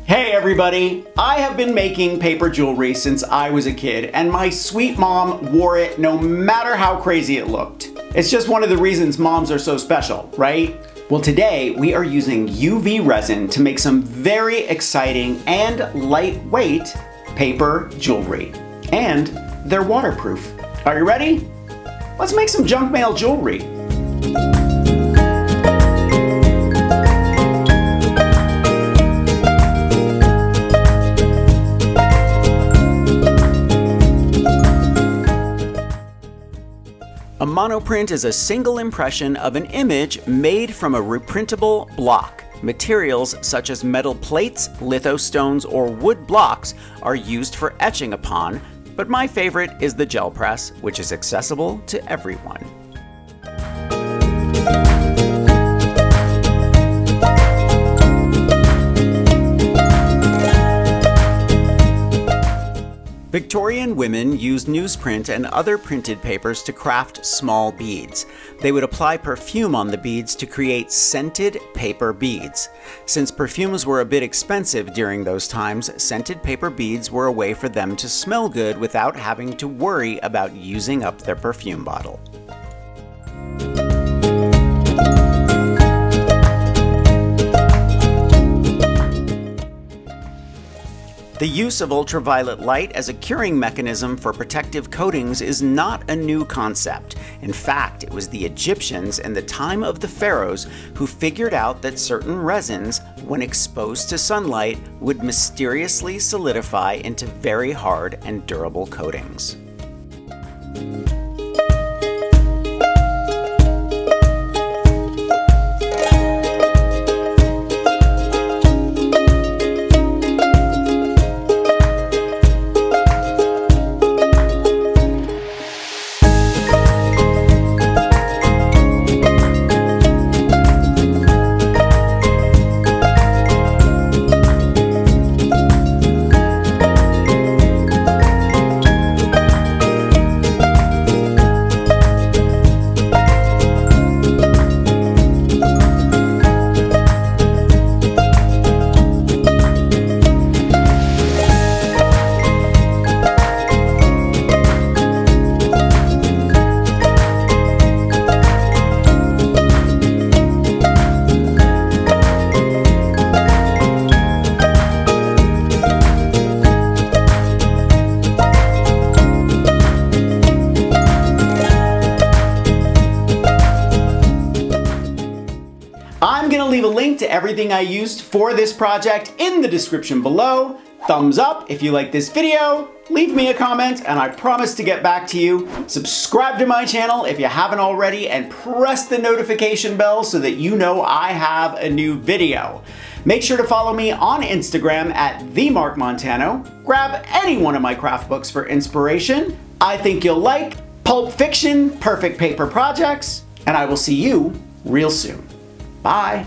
Hey everybody! I have been making paper jewelry since I was a kid, and my sweet mom wore it no matter how crazy it looked. It's just one of the reasons moms are so special, right? Well, today we are using UV resin to make some very exciting and lightweight paper jewelry. And they're waterproof. Are you ready? Let's make some junk mail jewelry. A monoprint is a single impression of an image made from a reprintable block. Materials such as metal plates, lithostones, or wood blocks are used for etching upon, but my favorite is the gel press, which is accessible to everyone. Victorian women used newsprint and other printed papers to craft small beads. They would apply perfume on the beads to create scented paper beads. Since perfumes were a bit expensive during those times, scented paper beads were a way for them to smell good without having to worry about using up their perfume bottle. The use of ultraviolet light as a curing mechanism for protective coatings is not a new concept. In fact, it was the Egyptians in the time of the pharaohs who figured out that certain resins, when exposed to sunlight, would mysteriously solidify into very hard and durable coatings. I'm going to leave a link to everything I used for this project in the description below. Thumbs up if you like this video, leave me a comment, and I promise to get back to you. Subscribe to my channel if you haven't already, and press the notification bell so that you know I have a new video. Make sure to follow me on Instagram at Mark Montano. Grab any one of my craft books for inspiration. I think you'll like Pulp Fiction, Perfect Paper Projects, and I will see you real soon. Bye.